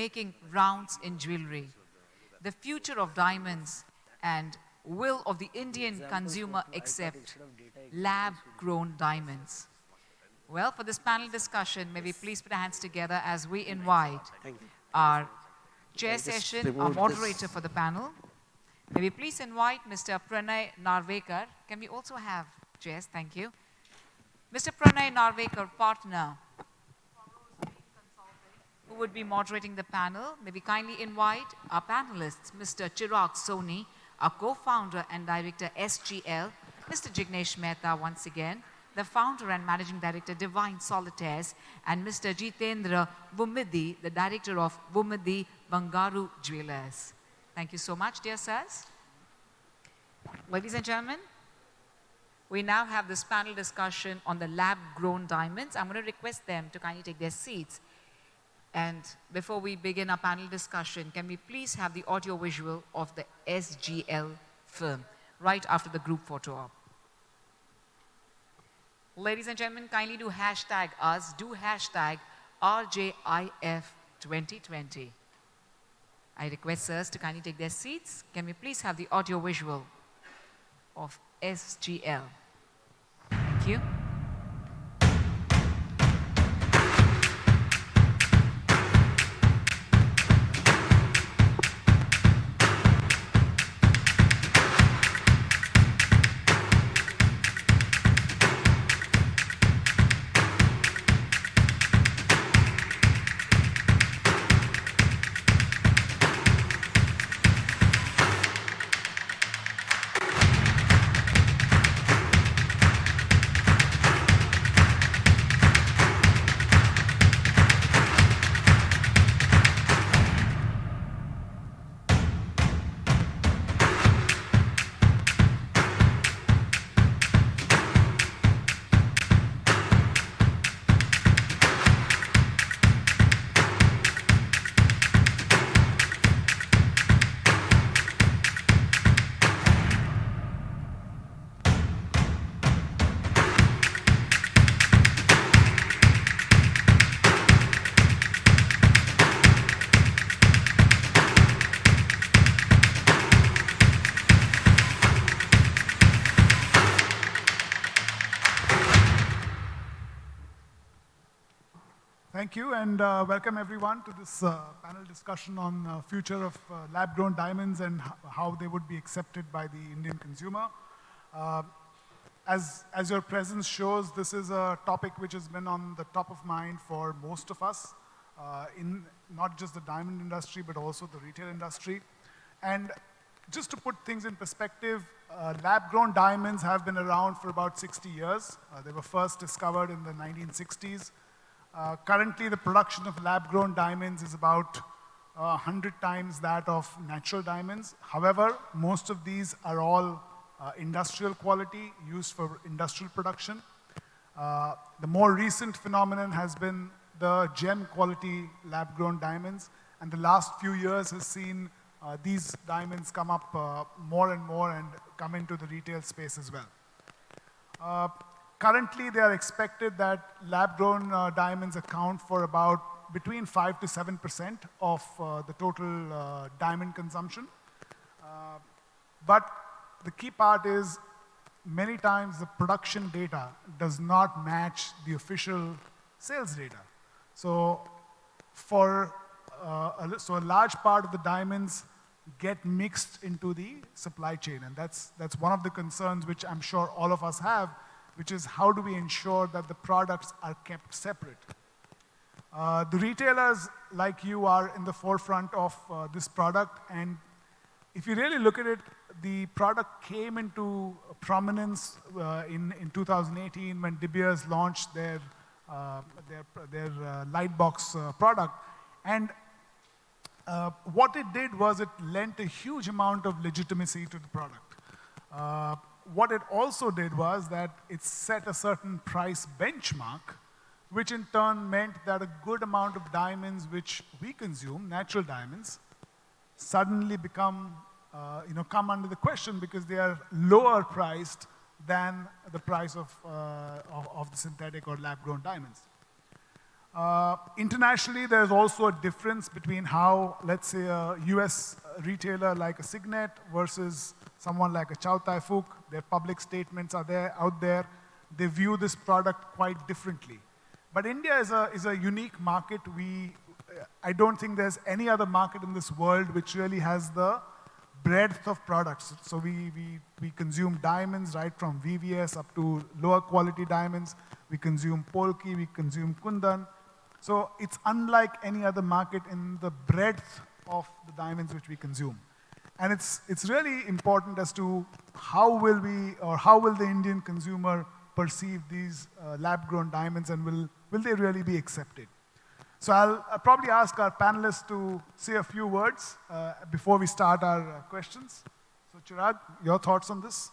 making rounds in jewelry. The future of diamonds and will of the Indian consumer accept lab-grown diamonds? Well, for this panel discussion, may we please put our hands together as we invite our chair session, our moderator for the panel. May we please invite Mr. Pranay Narvekar. Can we also have chairs? Thank you. Mr. Pranay Narvekar, partner, who would be moderating the panel. May we kindly invite our panelists, Mr. Chirag Soni, our co-founder and director SGL, Mr. Jignesh Mehta once again, the founder and managing director Divine Solitaires, and Mr. Jithendra Vummidi, the director of Vummidi Bangaru Jewelers. Thank you so much, dear sirs. Ladies and gentlemen, we now have this panel discussion on the lab-grown diamonds. I'm going to request them to kindly take their seats. And before we begin our panel discussion, can we please have the audio-visual of the SGL film right after the group photo op. Ladies and gentlemen, kindly do hashtag us, do hashtag RJIF2020. I request sirs to kindly take their seats. Can we please have the audio-visual of SGL? Thank you. Thank you, and welcome everyone to this panel discussion on future of lab-grown diamonds and how they would be accepted by the Indian consumer. As your presence shows, this is a topic which has been on the top of mind for most of us, in not just the diamond industry, but also the retail industry. And just to put things in perspective, lab-grown diamonds have been around for about 60 years. They were first discovered in the 1960s. Currently, the production of lab-grown diamonds is about 100 times that of natural diamonds. However, most of these are all industrial quality, used for industrial production. The more recent phenomenon has been the gem quality lab-grown diamonds, and the last few years has seen these diamonds come up more and more and come into the retail space as well. Currently, they are expected that lab-grown diamonds account for about between 5 to 7% of the total diamond consumption. But the key part is many times the production data does not match the official sales data. So a large part of the diamonds get mixed into the supply chain, and that's one of the concerns which I'm sure all of us have, which is how do we ensure that the products are kept separate. The retailers like you are in the forefront of this product, and if you really look at it, the product came into prominence in 2018 when De Beers launched their Lightbox product. And what it did was it lent a huge amount of legitimacy to the product. What it also did was that it set a certain price benchmark, which in turn meant that a good amount of diamonds which we consume, natural diamonds, suddenly come under the question because they are lower priced than the price of the synthetic or lab-grown diamonds. Internationally, there's also a difference between how, let's say, a US retailer like a Signet versus someone like a Chow Tai Fook. Their public statements are out there. They view this product quite differently. But India is a unique market. I don't think there's any other market in this world which really has the breadth of products. So we consume diamonds right from VVS up to lower quality diamonds. We consume Polki, we consume Kundan. So it's unlike any other market in the breadth of the diamonds which we consume. And it's really important as to how will the Indian consumer perceive these lab-grown diamonds, and will they really be accepted? So I'll probably ask our panelists to say a few words before we start our questions. So Chirag, your thoughts on this?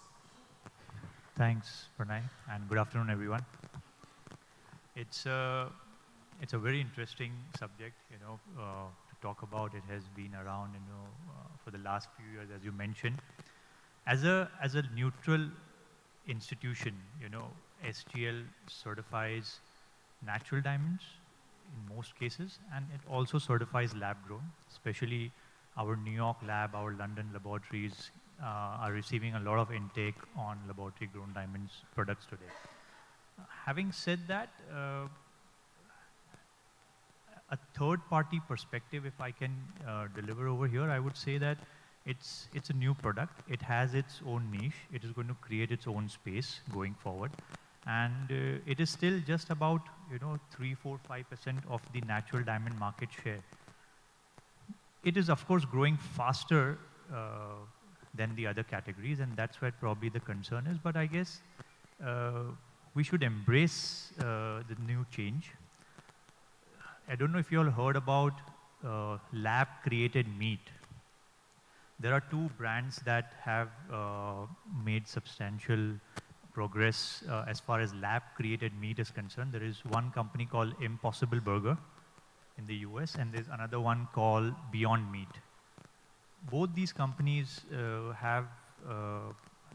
Thanks, Pranay, and good afternoon, everyone. It's a very interesting subject, to talk about. It has been around, for the last few years, as you mentioned. As a neutral institution, SGL certifies natural diamonds in most cases, and it also certifies lab-grown. Especially our New York lab, our London laboratories are receiving a lot of intake on laboratory-grown diamonds products today. Having said that, a third-party perspective, if I can deliver over here, I would say that it's a new product. It has its own niche. It is going to create its own space going forward. And it is still just about 3, 4, 5% of the natural diamond market share. It is of course growing faster than the other categories, and that's where probably the concern is. But I guess we should embrace the new change. I don't know if you all heard about lab-created meat. There are two brands that have made substantial progress as far as lab-created meat is concerned. There is one company called Impossible Burger in the US, and there's another one called Beyond Meat. Both these companies have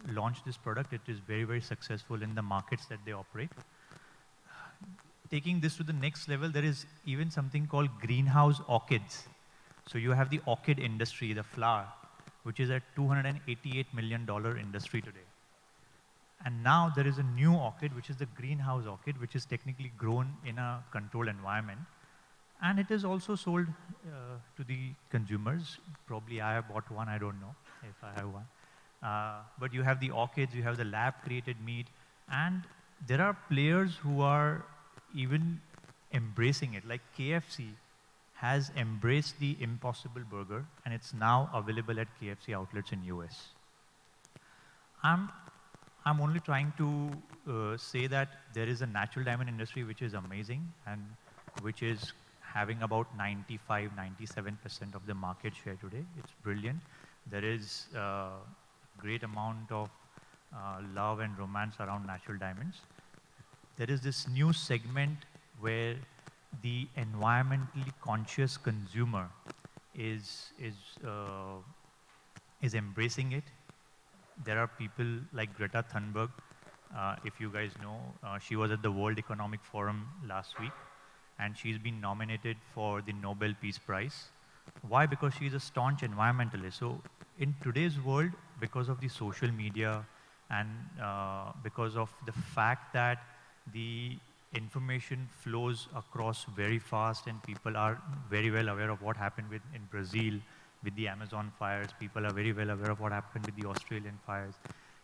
launched this product. It is very, very successful in the markets that they operate. Taking this to the next level, there is even something called greenhouse orchids. So you have the orchid industry, the flower, which is a $288 million industry today. And now there is a new orchid, which is the greenhouse orchid, which is technically grown in a controlled environment. And it is also sold to the consumers. Probably I have bought one, I don't know if I have one. But you have the orchids, you have the lab-created meat, and there are players who are even embracing it. Like KFC has embraced the Impossible Burger, and it's now available at KFC outlets in US. I'm only trying to say that there is a natural diamond industry which is amazing and which is having about 95, 97% of the market share today. It's brilliant. There is a great amount of love and romance around natural diamonds. There is this new segment where the environmentally conscious consumer is embracing it. There are people like Greta Thunberg. If you guys know, she was at the World Economic Forum last week, and she's been nominated for the Nobel Peace Prize. Why? Because she's a staunch environmentalist. So in today's world, because of the social media and because of the fact that the information flows across very fast and people are very well aware of what happened in Brazil with the Amazon fires. People are very well aware of what happened with the Australian fires.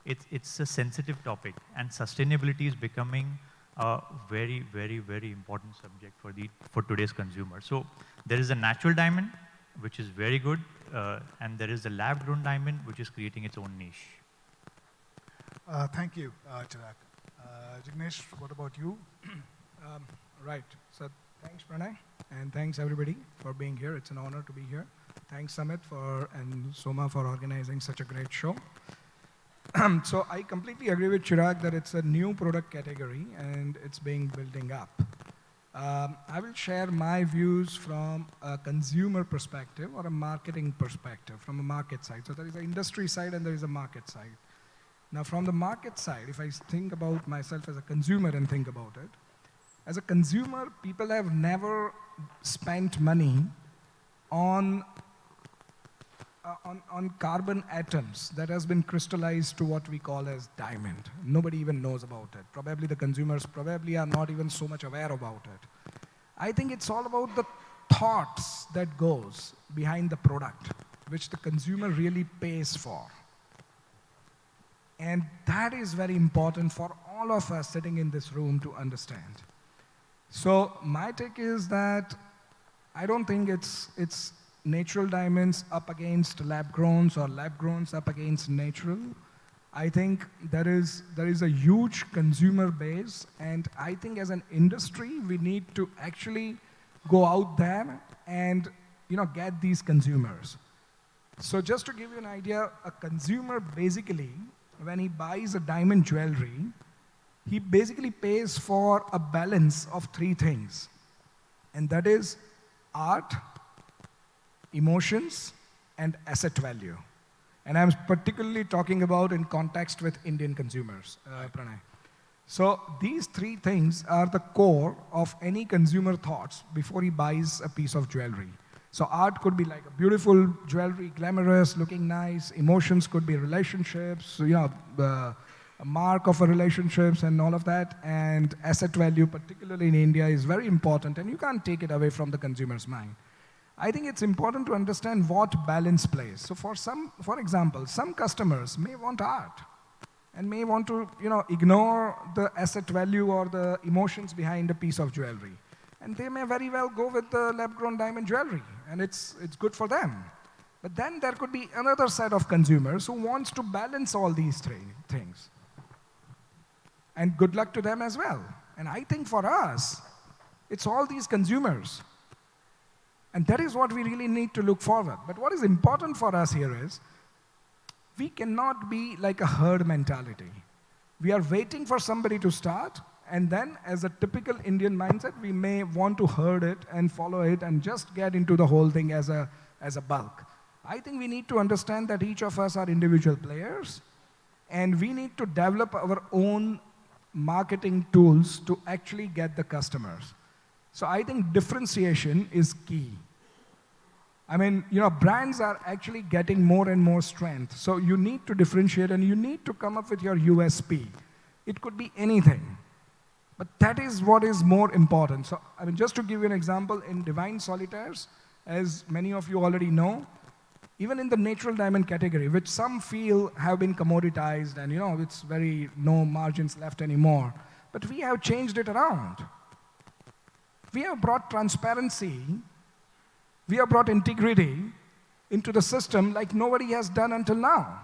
It's a sensitive topic, and sustainability is becoming a very, very, very important subject for today's consumer. So there is a natural diamond, which is very good, and there is the lab-grown diamond, which is creating its own niche. Thank you, Chirag. Jignesh, what about you? Right. So thanks, Pranay, and thanks everybody for being here. It's an honor to be here. Thanks, Samit, and Soma for organizing such a great show. So I completely agree with Chirag that it's a new product category and it's building up. I will share my views from a consumer perspective or a marketing perspective, from a market side. So there is an industry side and there is a market side. Now from the market side, if I think about myself as a consumer and think about it, As a consumer, people have never spent money on carbon atoms that has been crystallized to what we call as diamond. Nobody even knows about it. Probably the consumers probably are not even so much aware about it. I think it's all about the thoughts that goes behind the product, which the consumer really pays for. And that is very important for all of us sitting in this room to understand. So my take is that I don't think it's natural diamonds up against lab-growns or lab-growns up against natural. I think there is a huge consumer base, and I think as an industry, we need to actually go out there and get these consumers. So just to give you an idea, a consumer basically, when he buys a diamond jewelry, he basically pays for a balance of three things. And that is art, emotions, and asset value. And I'm particularly talking about in context with Indian consumers, Pranay. So these three things are the core of any consumer thoughts before he buys a piece of jewelry. So art could be like a beautiful jewelry, glamorous, looking nice. Emotions could be relationships, a mark of a relationships and all of that. And asset value, particularly in India, is very important, and you can't take it away from the consumer's mind. I think it's important to understand what balance plays. So for example, some customers may want art and may want to, ignore the asset value or the emotions behind a piece of jewelry. And they may very well go with the lab-grown diamond jewelry, and it's good for them. But then there could be another set of consumers who wants to balance all these three things. And good luck to them as well. And I think for us, it's all these consumers. And that is what we really need to look forward. But what is important for us here is, we cannot be like a herd mentality. We are waiting for somebody to start, and then as a typical Indian mindset, we may want to herd it and follow it and just get into the whole thing as a bulk. I think we need to understand that each of us are individual players, and we need to develop our own marketing tools to actually get the customers. So I think differentiation is key. I mean, brands are actually getting more and more strength. So you need to differentiate, and you need to come up with your USP. It could be anything. But that is what is more important. So, just to give you an example, in Divine Solitaires, as many of you already know, even in the natural diamond category, which some feel have been commoditized and, it's very no margins left anymore. But we have changed it around. We have brought transparency, we have brought integrity into the system like nobody has done until now.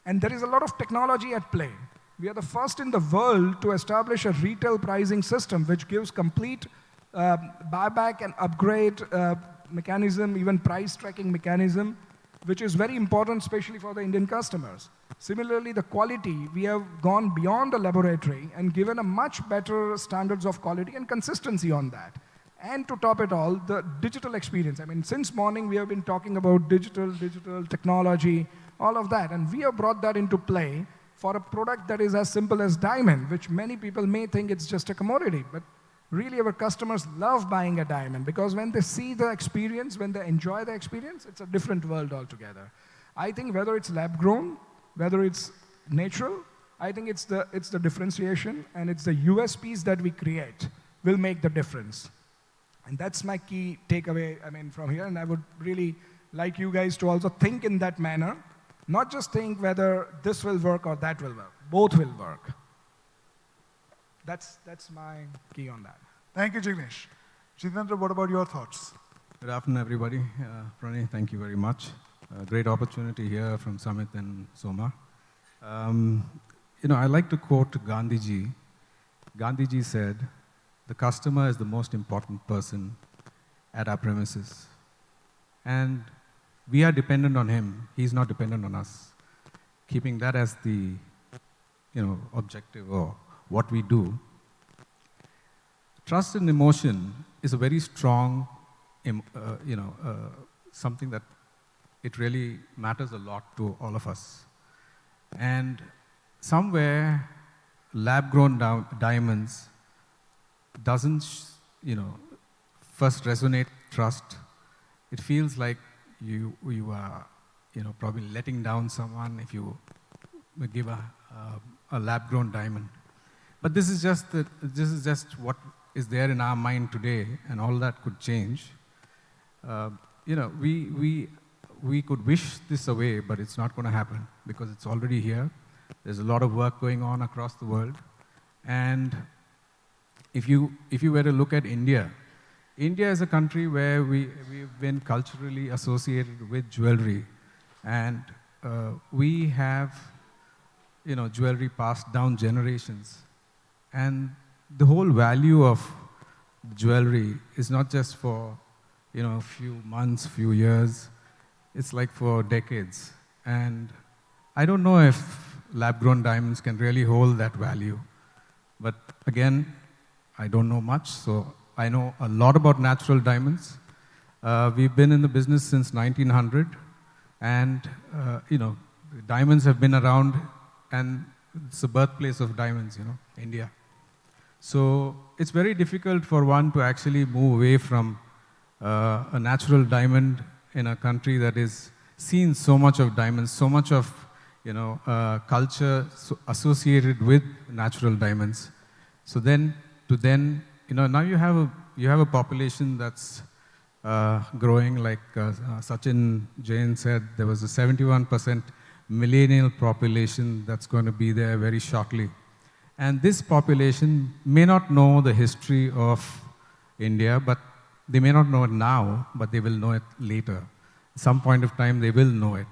And there is a lot of technology at play. We are the first in the world to establish a retail pricing system which gives complete buyback and upgrade mechanism, even price tracking mechanism, which is very important, especially for the Indian customers. Similarly, the quality, we have gone beyond the laboratory and given a much better standards of quality and consistency on that. And to top it all, the digital experience. Since morning we have been talking about digital technology, all of that, and we have brought that into play for a product that is as simple as diamond, which many people may think it's just a commodity, but really our customers love buying a diamond because when they see the experience, when they enjoy the experience, it's a different world altogether. I think whether it's lab-grown, whether it's natural, I think it's the differentiation and it's the USPs that we create will make the difference. And that's my key takeaway, from here, and I would really like you guys to also think in that manner. Not just think whether this will work or that will work. Both will work. That's my key on that. Thank you, Jignesh. Jithendra, what about your thoughts? Good afternoon, everybody. Pranay, thank you very much. Great opportunity here from Samit and Soma. I like to quote Gandhiji. Gandhiji said, "The customer is the most important person at our premises." And we are dependent on him. He's not dependent on us. Keeping that as the objective or what we do. Trust and emotion is a very strong, something that it really matters a lot to all of us. And somewhere, lab-grown diamonds doesn't, first resonate trust. It feels like you are, probably letting down someone if you give a lab-grown diamond. But this is just what is there in our mind today, and all that could change. We could wish this away, but it's not going to happen because it's already here. There's a lot of work going on across the world. And if you were to look at India, India is a country where we've been culturally associated with jewelry. And we have, jewelry passed down generations. And the whole value of jewelry is not just for, a few months, few years. It's like for decades. And I don't know if lab-grown diamonds can really hold that value. But again, I don't know much, so I know a lot about natural diamonds. We've been in the business since 1900, and diamonds have been around, and it's the birthplace of diamonds, India. So it's very difficult for one to actually move away from a natural diamond in a country that is seen so much of diamonds, so much of culture associated with natural diamonds. So then, now you have a population that's growing. Like Sachin Jain said, there was a 71% millennial population that's going to be there very shortly. And this population may not know the history of India, but they may not know it now, but they will know it later. At some point of time, they will know it.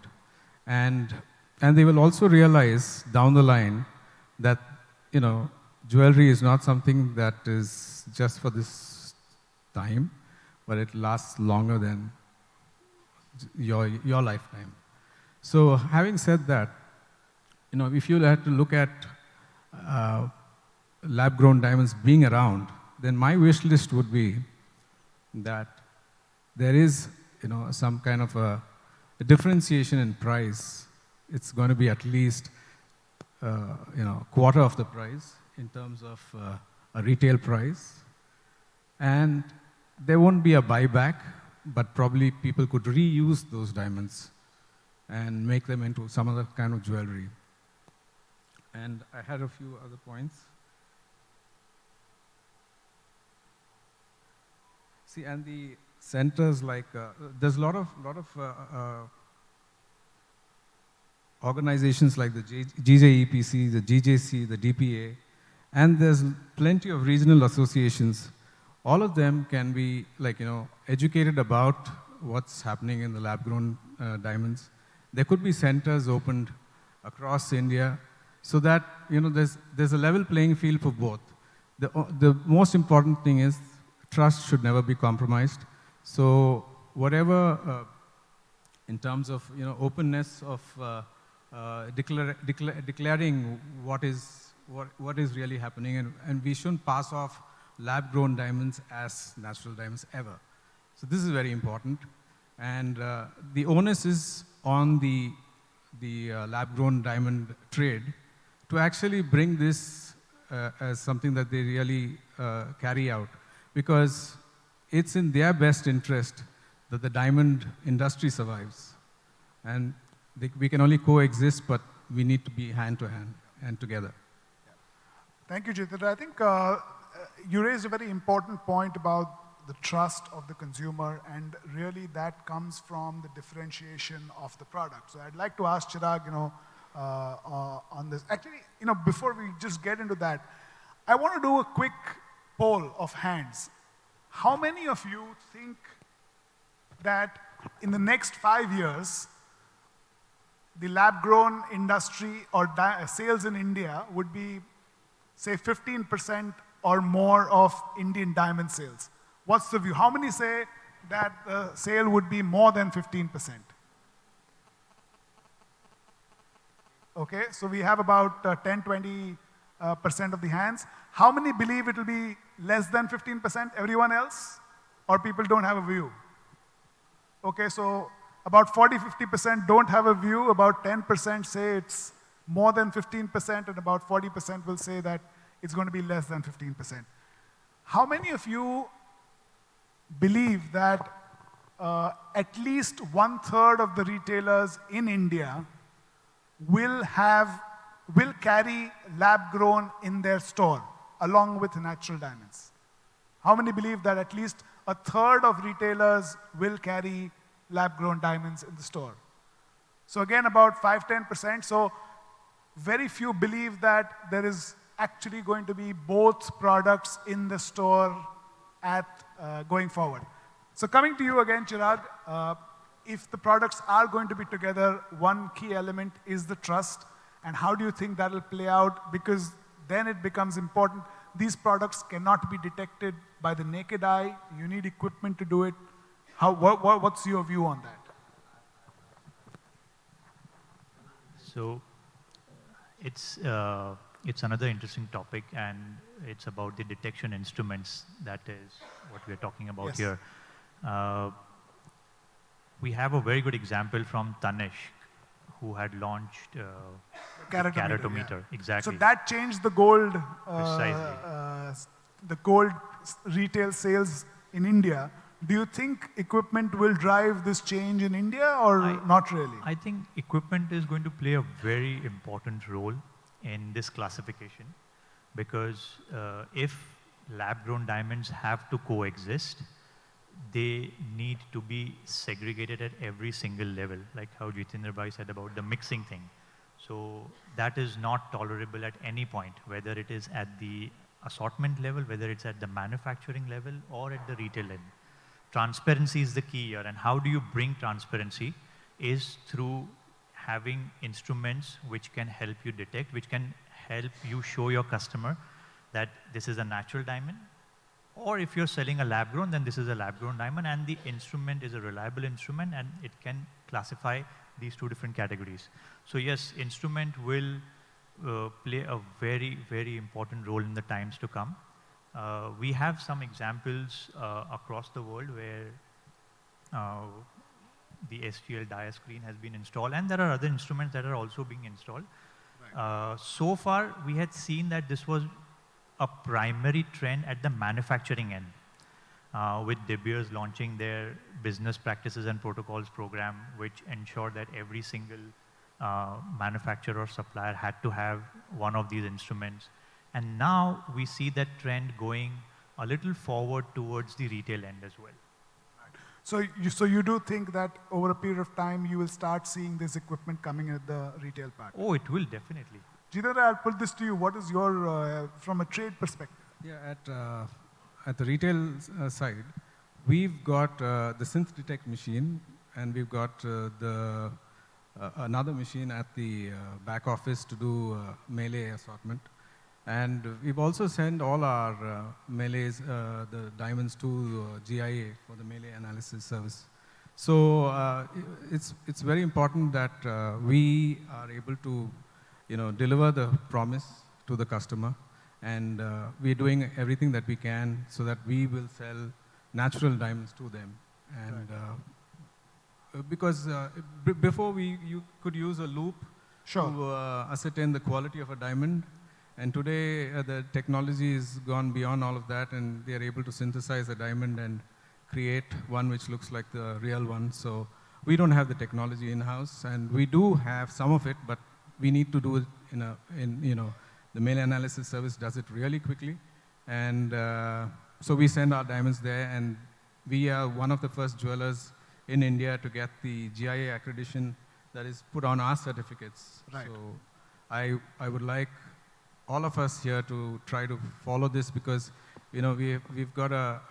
And they will also realize down the line that, jewelry is not something that is just for this time, but it lasts longer than your lifetime. So having said that, if you had to look at lab-grown diamonds being around, then my wish list would be that there is, some kind of a differentiation in price. It's going to be at least, quarter of the price in terms of a retail price. And there won't be a buyback, but probably people could reuse those diamonds and make them into some other kind of jewelry. And I had a few other points. See, and the centers like, there's a lot of organizations like the GJEPC, the GJC, the DPA, and there's plenty of regional associations. All of them can be educated about what's happening in the lab-grown diamonds. There could be centers opened across India so that there's a level playing field for both. The most important thing is trust should never be compromised. So whatever, in terms of openness of declaring what is really happening, and we shouldn't pass off lab-grown diamonds as natural diamonds ever. So this is very important, and the onus is on the lab-grown diamond trade to actually bring this as something that they really carry out, because it's in their best interest that the diamond industry survives. And we can only coexist, but we need to be hand to hand and together. Thank you, Jithendra. I think you raised a very important point about the trust of the consumer, and really that comes from the differentiation of the product. So I'd like to ask Chirag, on this. Actually, before we just get into that, I want to do a quick poll of hands. How many of you think that in the next 5 years, the lab-grown industry or sales in India would be, say, 15% or more of Indian diamond sales? What's the view? How many say that the sale would be more than 15%? Okay, so we have about 10-20% of the hands. How many believe it will be less than 15%? Everyone else? Or people don't have a view? Okay, so about 40-50% don't have a view, about 10% say it's more than 15%, and about 40% will say that it's going to be less than 15%. how many of you believe that at least 1/3 of the retailers in India will carry lab-grown in their store along with natural diamonds? How many believe that at least 1/3 of retailers will carry lab-grown diamonds in the store? So again, about 5–10%. So very few believe that there is actually going to be both products in the store going forward. So coming to you again, Chirag, if the products are going to be together, one key element is the trust. And how do you think that will play out? Because then it becomes important. These products cannot be detected by the naked eye. You need equipment to do it. What's your view on that? So it's another interesting topic, and it's about the detection instruments. That is what we're talking about here. We have a very good example from Tanishq, who had launched Caratometer. Yeah. Exactly. So that changed the gold, Precisely. the gold retail sales in India. Do you think equipment will drive this change in India, or not really? I think equipment is going to play a very important role in this classification, because if lab-grown diamonds have to coexist, they need to be segregated at every single level, like how Jithendra bhai said about the mixing thing. So that is not tolerable at any point, whether it is at the assortment level, whether it's at the manufacturing level, or at the retail level. Transparency is the key here, and how do you bring transparency is through having instruments which can help you detect, which can help you show your customer that this is a natural diamond, or if you're selling a lab-grown, then this is a lab-grown diamond, and the instrument is a reliable instrument, and it can classify these two different categories. So yes, instrument will play a very, very important role in the times to come. We have some examples across the world where the SGL dia screen has been installed, and there are other instruments that are also being installed. Right. So far, we had seen that this was a primary trend at the manufacturing end, with De Beers launching their business practices and protocols program, which ensured that every single manufacturer or supplier had to have one of these instruments. And now we see that trend going a little forward towards the retail end as well. Right. So you do think that over a period of time, you will start seeing this equipment coming at the retail part? Oh, it will definitely. Jithendra, I'll put this to you. What is your, from a trade perspective? Yeah, at the retail side, we've got the synth detect machine, and we've got another machine at the back office to do melee assortment. And we've also sent all our melees, the diamonds to GIA for the melee analysis service. So it's very important that we are able to deliver the promise to the customer, and we're doing everything that we can so that we will sell natural diamonds to them. And because before you could use a loop to ascertain the quality of a diamond, and today the technology has gone beyond all of that, and they are able to synthesize a diamond and create one which looks like the real one. So we don't have the technology in-house, and we do have some of it, but we need to do it the melee analysis service does it really quickly. And so we send our diamonds there, and we are one of the first jewelers in India to get the GIA accreditation that is put on our certificates. Right. So I would like all of us here to try to follow this, because we've got a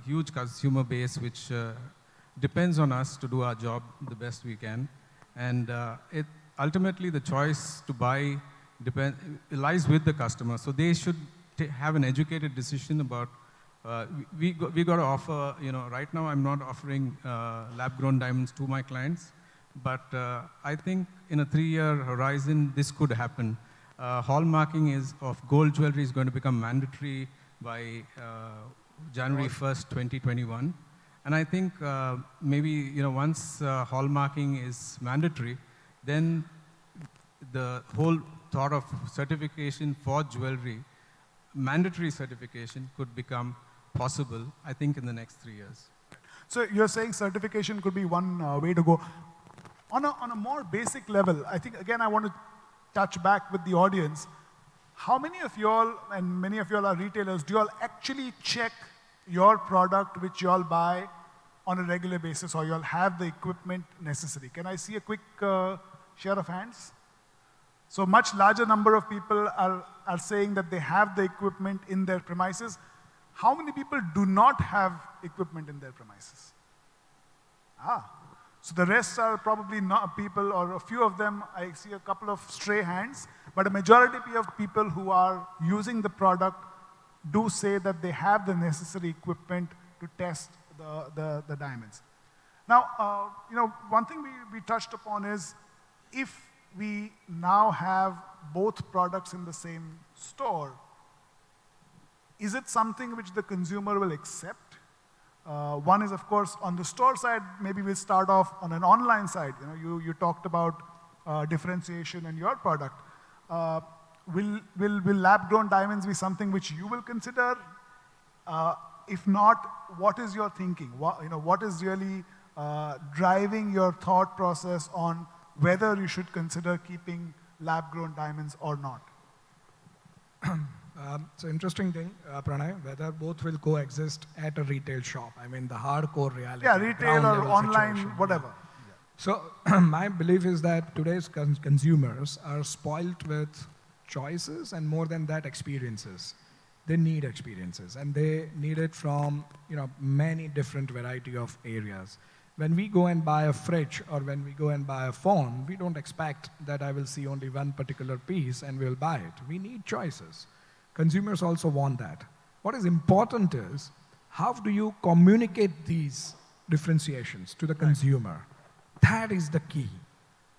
huge consumer base which depends on us to do our job the best we can. And ultimately the choice to buy lies with the customer. So they should have an educated decision about, we got to offer, right now I'm not offering lab-grown diamonds to my clients, but I think in a 3-year horizon, this could happen. Hallmarking of gold jewelry is going to become mandatory by January 1st, 2021. And I think maybe once hallmarking is mandatory, then the whole thought of certification for jewelry, mandatory certification, could become possible, I think, in the next 3 years. So you're saying certification could be one way to go. On a more basic level, I think, again, I want to touch back with the audience. How many of y'all, and many of y'all are retailers, do y'all actually check your product which y'all buy on a regular basis, or y'all have the equipment necessary? Can I see a quick share of hands? So much larger number of people are saying that they have the equipment in their premises. How many people do not have equipment in their premises? So the rest are probably not people, or a few of them, I see a couple of stray hands, but a majority of people who are using the product do say that they have the necessary equipment to test the diamonds. Now, one thing we touched upon is, if we now have both products in the same store, is it something which the consumer will accept? One is, of course, on the store side. Maybe we'll start off on an online side. You talked about differentiation in your product. Will lab-grown diamonds be something which you will consider? If not, what is your thinking? What is really driving your thought process on whether you should consider keeping lab-grown diamonds or not? It's an interesting thing, Pranay, whether both will coexist at a retail shop. I mean, the hardcore reality. Yeah, retail or online, situation. whatever. So my belief is that today's consumers are spoilt with choices, and more than that, experiences. They need experiences, and they need it from many different variety of areas. When we go and buy a fridge, or when we go and buy a phone, we don't expect that I will see only one particular piece and we'll buy it. We need choices. Consumers also want that. What is important is, how do you communicate these differentiations to the consumer? That is the key.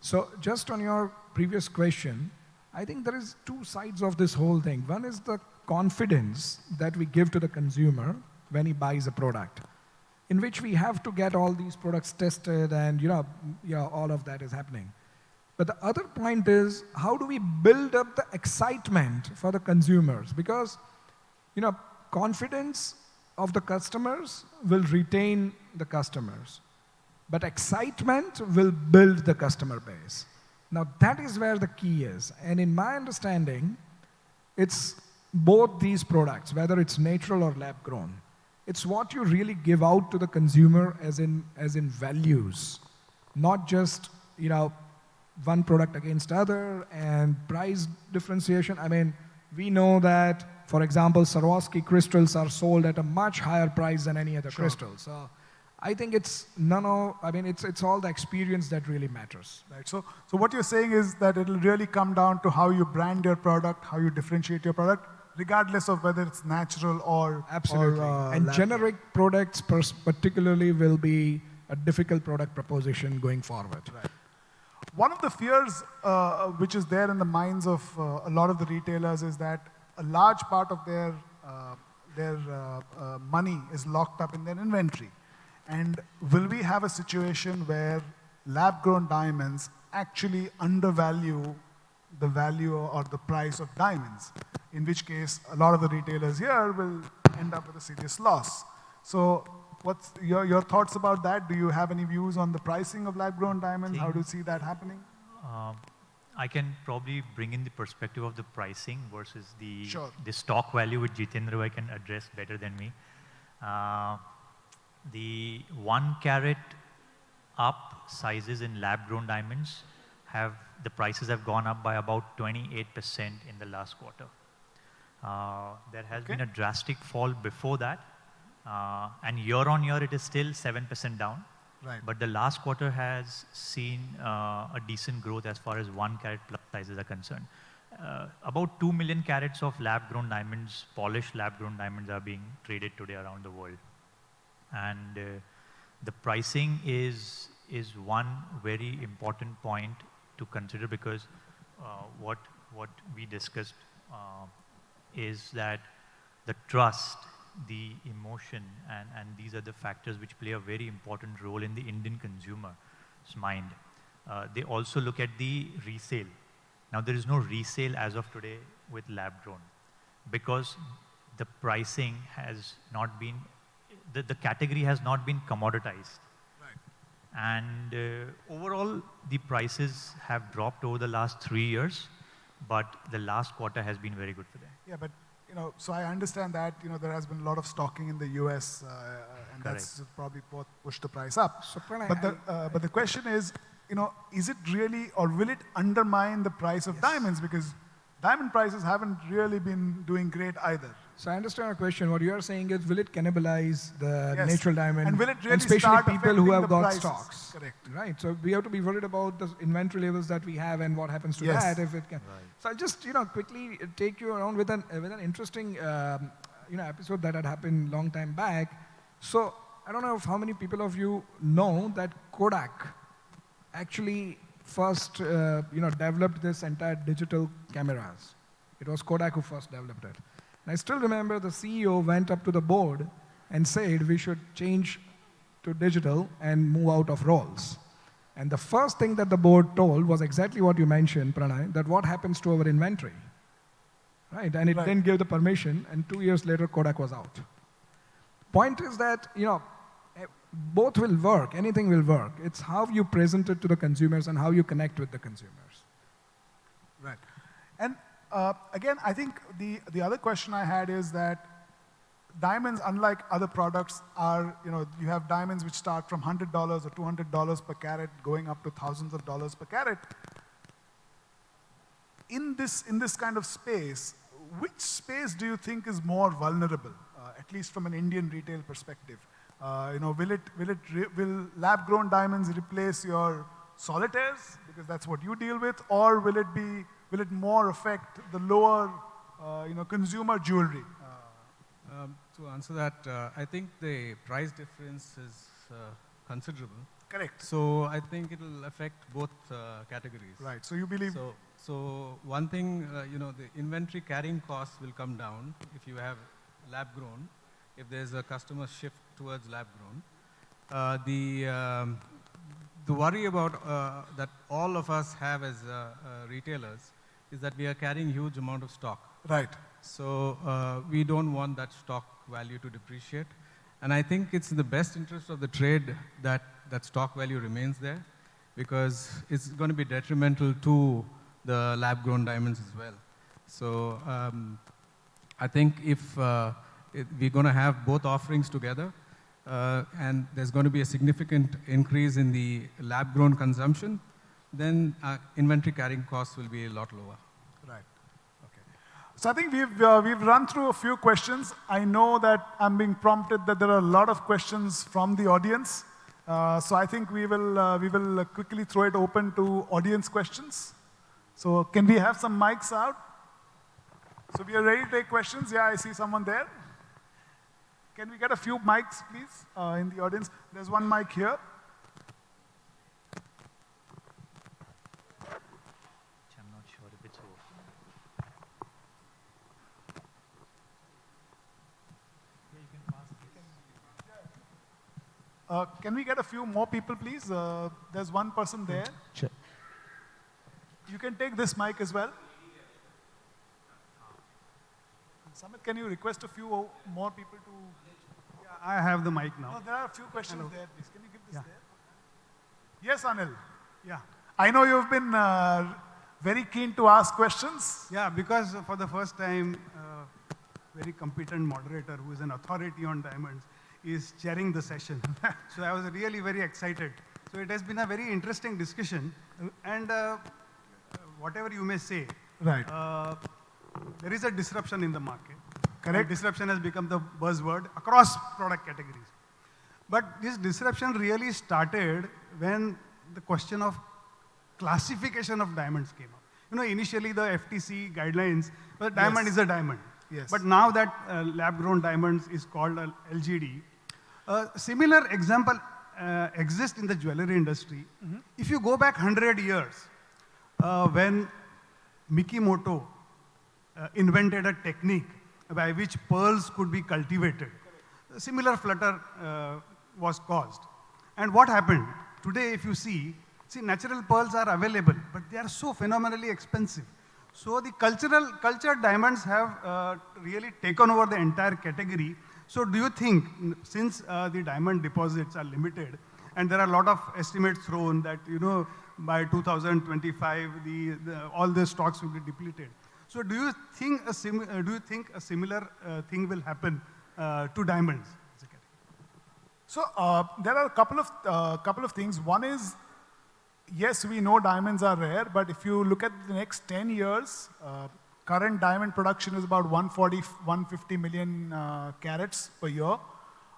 So just on your previous question, I think there is two sides of this whole thing. One is the confidence that we give to the consumer when he buys a product, in which we have to get all these products tested, and all of that is happening. But the other point is, how do we build up the excitement for the consumers? Because confidence of the customers will retain the customers, but excitement will build the customer base. Now that is where the key is. And in my understanding, it's both these products, whether it's natural or lab grown. It's what you really give out to the consumer as in values, not just one product against other and price differentiation. I mean, we know that, for example, Swarovski crystals are sold at a much higher price than any other crystal. So I think it's it's all the experience that really matters. Right. So what you're saying is that it'll really come down to how you brand your product, how you differentiate your product, regardless of whether it's natural or absolutely. And generic products particularly will be a difficult product proposition going forward. Right. One of the fears which is there in the minds of a lot of the retailers is that a large part of their money is locked up in their inventory. And will we have a situation where lab-grown diamonds actually undervalue the value or the price of diamonds? In which case, a lot of the retailers here will end up with a serious loss. So what's your thoughts about that? Do you have any views on the pricing of lab-grown diamonds? How do you see that happening? I can probably bring in the perspective of the pricing versus the stock value, which Jithendra can address better than me. The 1 carat up sizes in lab-grown diamonds the prices have gone up by about 28% in the last quarter. There has been a drastic fall before that, and year on year it is still 7% down. Right. But the last quarter has seen a decent growth as far as 1 carat plus sizes are concerned. About 2 million carats of lab-grown diamonds, polished lab-grown diamonds, are being traded today around the world. And the pricing is one very important point to consider, because what we discussed is that the trust, the emotion, and these are the factors which play a very important role in the Indian consumer's mind. They also look at the resale. Now there is no resale as of today with lab grown, because the pricing has not been, the category has not been commoditized. And overall, the prices have dropped over the last 3 years, but the last quarter has been very good for them. Yeah, but so I understand that there has been a lot of stocking in the US, and that's probably pushed the price up. So Pranay, But the question is, is it really, or will it undermine the price of diamonds? Because diamond prices haven't really been doing great either. So I understand your question. What you are saying is, will it cannibalize the Yes. natural diamond, And will it really especially start people who affecting have the got prices? stocks? Correct. Right. So we have to be worried about the inventory levels that we have and what happens to Yes. that if it can. So I'll just quickly take you around with an interesting episode that had happened long time back. So I don't know how many people of you know that Kodak actually first developed this entire digital cameras. It was Kodak who first developed it. And I still remember the CEO went up to the board and said we should change to digital and move out of rolls. And the first thing that the board told was exactly what you mentioned, Pranay, that what happens to our inventory. Right? And it didn't give the permission, and 2 years later, Kodak was out. Point is that, both will work, anything will work. It's how you present it to the consumers and how you connect with the consumers. Right. And again, I think the other question I had is that diamonds, unlike other products, are, you have diamonds which start from $100 or $200 per carat, going up to thousands of dollars per carat. In this kind of space, which space do you think is more vulnerable, at least from an Indian retail perspective? Will lab-grown diamonds replace your solitaires because that's what you deal with, or will it more affect the lower, consumer jewelry? To answer that, I think the price difference is considerable. Correct. So I think it will affect both categories. Right. So you believe? So one thing, the inventory carrying costs will come down if you have lab grown. If there's a customer shift towards lab grown, the worry about that all of us have as retailers is that we are carrying huge amount of stock. Right. So we don't want that stock value to depreciate. And I think it's in the best interest of the trade that stock value remains there, because it's going to be detrimental to the lab-grown diamonds as well. So I think if we're going to have both offerings together, and there's going to be a significant increase in the lab-grown consumption, then inventory carrying costs will be a lot lower. Right. Okay. So I think we've run through a few questions. I know that I'm being prompted that there are a lot of questions from the audience. So I think we will quickly throw it open to audience questions. So can we have some mics out? So we are ready to take questions. Yeah, I see someone there. Can we get a few mics, please, in the audience? There's one mic here. I'm not sure if it's over. Can we get a few more people, please? There's one person there. Sure. You can take this mic as well. Samit, can you request a few more people to... Yeah, I have the mic now. No, there are a few questions there, please. Can you give this Yeah. there? Yes, Anil. Yeah. I know you've been very keen to ask questions. Yeah, because for the first time, very competent moderator who is an authority on diamonds is chairing the session. So I was really very excited. So it has been a very interesting discussion. And whatever you may say, Right. there is a disruption in the market. Correct. And disruption has become the buzzword across product categories. But this disruption really started when the question of classification of diamonds came up. Initially the FTC guidelines, well, diamond is a diamond. Yes. But now that lab-grown diamonds is called a LGD, a similar example exists in the jewelry industry. Mm-hmm. If you go back 100 years, when Mikimoto invented a technique by which pearls could be cultivated, a similar flutter was caused. And what happened? Today, if you see, natural pearls are available, but they are so phenomenally expensive. So the cultured diamonds have really taken over the entire category. So do you think, since the diamond deposits are limited, and there are a lot of estimates thrown that, by 2025, all the stocks will be depleted. So do you think a similar thing will happen to diamonds? So there are a couple of things. One is, yes, we know diamonds are rare, but if you look at the next 10 years, current diamond production is about 140, 150 million carats per year.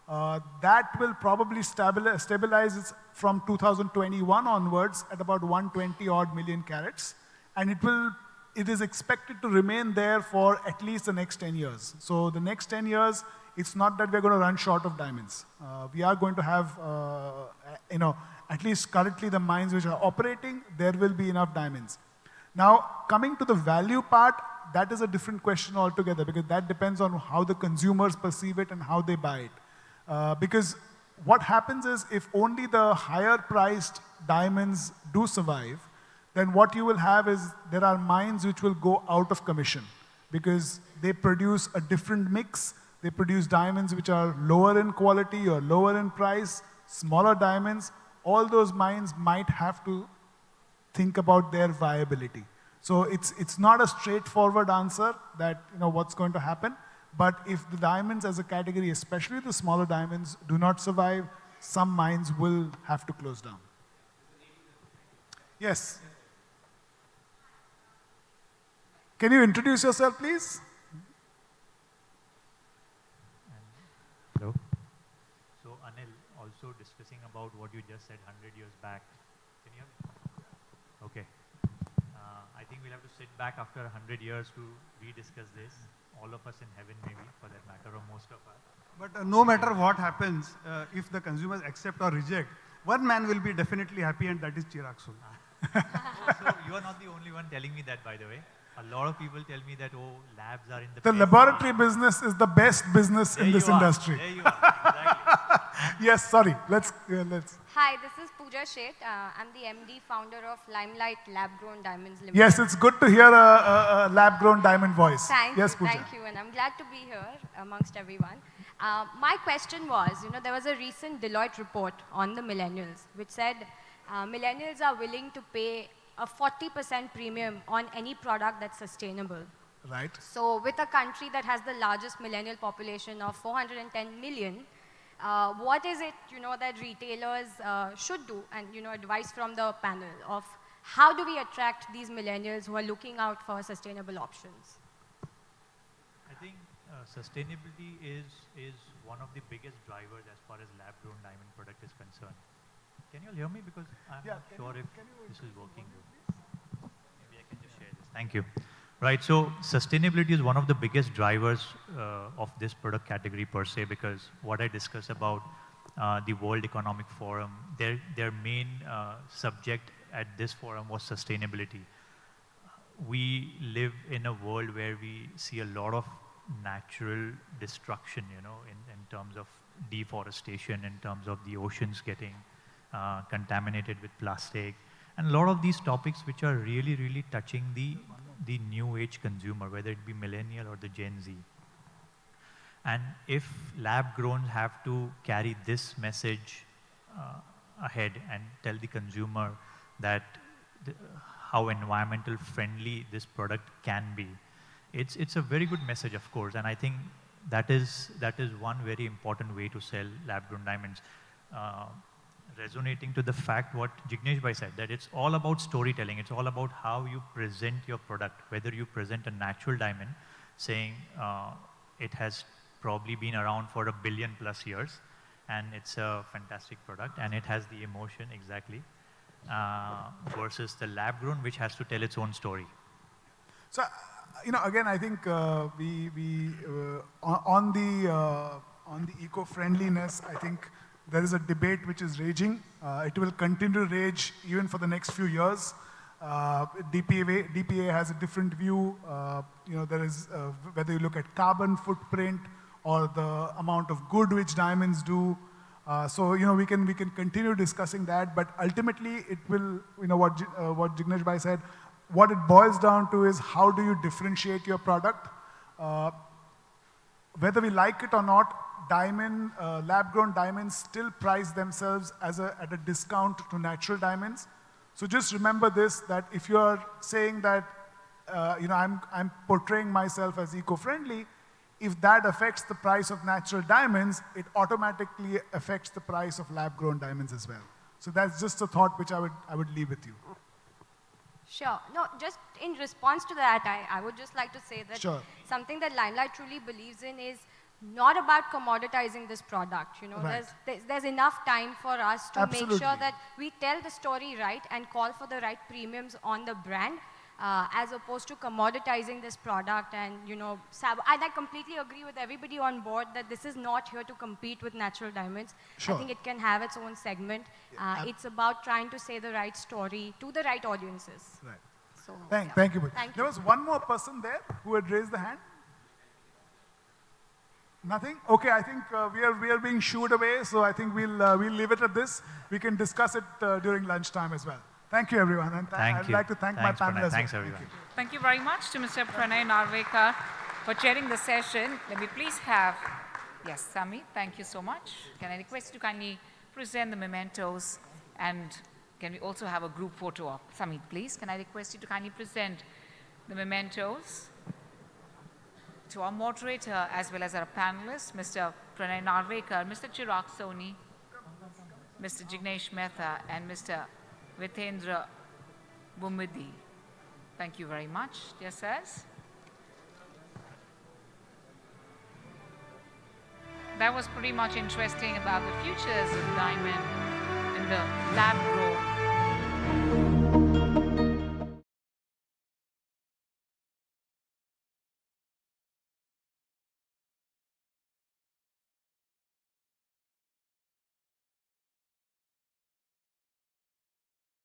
That will probably stabilize from 2021 onwards at about 120 odd million carats. And it is expected to remain there for at least the next 10 years. So the next 10 years, it's not that we're going to run short of diamonds. We are going to have, at least currently the mines which are operating, there will be enough diamonds. Now, coming to the value part, that is a different question altogether, because that depends on how the consumers perceive it and how they buy it. Because what happens is, if only the higher priced diamonds do survive, then what you will have is there are mines which will go out of commission because they produce a different mix. They produce diamonds which are lower in quality or lower in price, smaller diamonds. All those mines might have to think about their viability. So it's not a straightforward answer that what's going to happen. But if the diamonds as a category, especially the smaller diamonds, do not survive, some mines will have to close down. Yes. Can you introduce yourself, please? Hello. So Anil, also discussing about what you just said 100 years back. Can you hear me? Okay. I think we'll have to sit back after 100 years to rediscuss this. All of us in heaven, maybe, for that matter, or most of us. But no matter what happens, if the consumers accept or reject, one man will be definitely happy, and that is Chirag Soni. So you are not the only one telling me that, by the way. A lot of people tell me that, labs are in the The laboratory business is the best business in this industry. There you are, exactly. Yes, sorry. Let's. Hi, this is Pooja Sheth. I'm the MD founder of Limelight Lab Grown Diamonds Limited. Yes, it's good to hear a lab-grown diamond voice. Thank yes, you, Pooja. thank you, and I'm glad to be here amongst everyone. My question was, there was a recent Deloitte report on the millennials, which said millennials are willing to pay a 40% premium on any product that's sustainable. Right. So with a country that has the largest millennial population of 410 million, what is it, that retailers should do, and, advice from the panel of how do we attract these millennials who are looking out for sustainable options? I think sustainability is one of the biggest drivers as far as lab-grown diamond product is concerned. Can you all hear me? Because I'm not sure if this is working. Maybe I can just share this. Thank you. Right, so sustainability is one of the biggest drivers of this product category per se, because what I discussed about the World Economic Forum, their main subject at this forum was sustainability. We live in a world where we see a lot of natural destruction, in terms of deforestation, in terms of the oceans getting contaminated with plastic, and a lot of these topics which are really, really touching the new age consumer, whether it be millennial or the Gen Z. And if lab grown have to carry this message ahead and tell the consumer that how environmental friendly this product can be, it's a very good message, of course, and I think that is one very important way to sell lab grown diamonds. Resonating to the fact what Jignesh bhai said, that it's all about storytelling. It's all about how you present your product, whether you present a natural diamond, saying it has probably been around for 1 billion+ years, and it's a fantastic product, and it has the emotion exactly, versus the lab grown, which has to tell its own story. So, again, I think on the eco-friendliness, I think there is a debate which is raging. It will continue to rage even for the next few years. DPA has a different view. There is whether you look at carbon footprint or the amount of good which diamonds do. So we can continue discussing that, but ultimately it will, what Jignesh bhai said, what it boils down to is how do you differentiate your product? Whether we like it or not, lab-grown diamonds still price themselves at a discount to natural diamonds. So just remember this, that if you are saying that, I'm portraying myself as eco-friendly, if that affects the price of natural diamonds, it automatically affects the price of lab-grown diamonds as well. So that's just a thought which I would leave with you. Sure. No, just in response to that, I would just like to say that something that Limelight truly believes in is not about commoditizing this product. Right. There's enough time for us to Absolutely. make sure that we tell the story right and call for the right premiums on the brand, as opposed to commoditizing this product and, and I completely agree with everybody on board that this is not here to compete with natural diamonds. Sure. I think it can have its own segment. It's about trying to say the right story to the right audiences. Right. So, Thank you. Thank There you. was one more person there who had raised the hand. Nothing? Okay, I think we are being shooed away, so I think we'll leave it at this. We can discuss it during lunchtime as well. Thank you, everyone. And I'd like to thank my panel as well. Thanks, everyone. Thank you. Thank you very much to Mr. Pranay Narvekar for chairing the session. Let me please have, yes, Sami, thank you so much. Can I request you to kindly present the mementos, and can we also have a group photo op? Sami, please, can I request you to kindly present the mementos to our moderator as well as our panelists, Mr. Pranay Narvekar, Mr. Chirag Soni, Mr. Jignesh Mehta, and Mr. Jithendra Vummidi. Thank you very much, dear sirs. That was pretty much interesting about the futures of diamond in the lab grown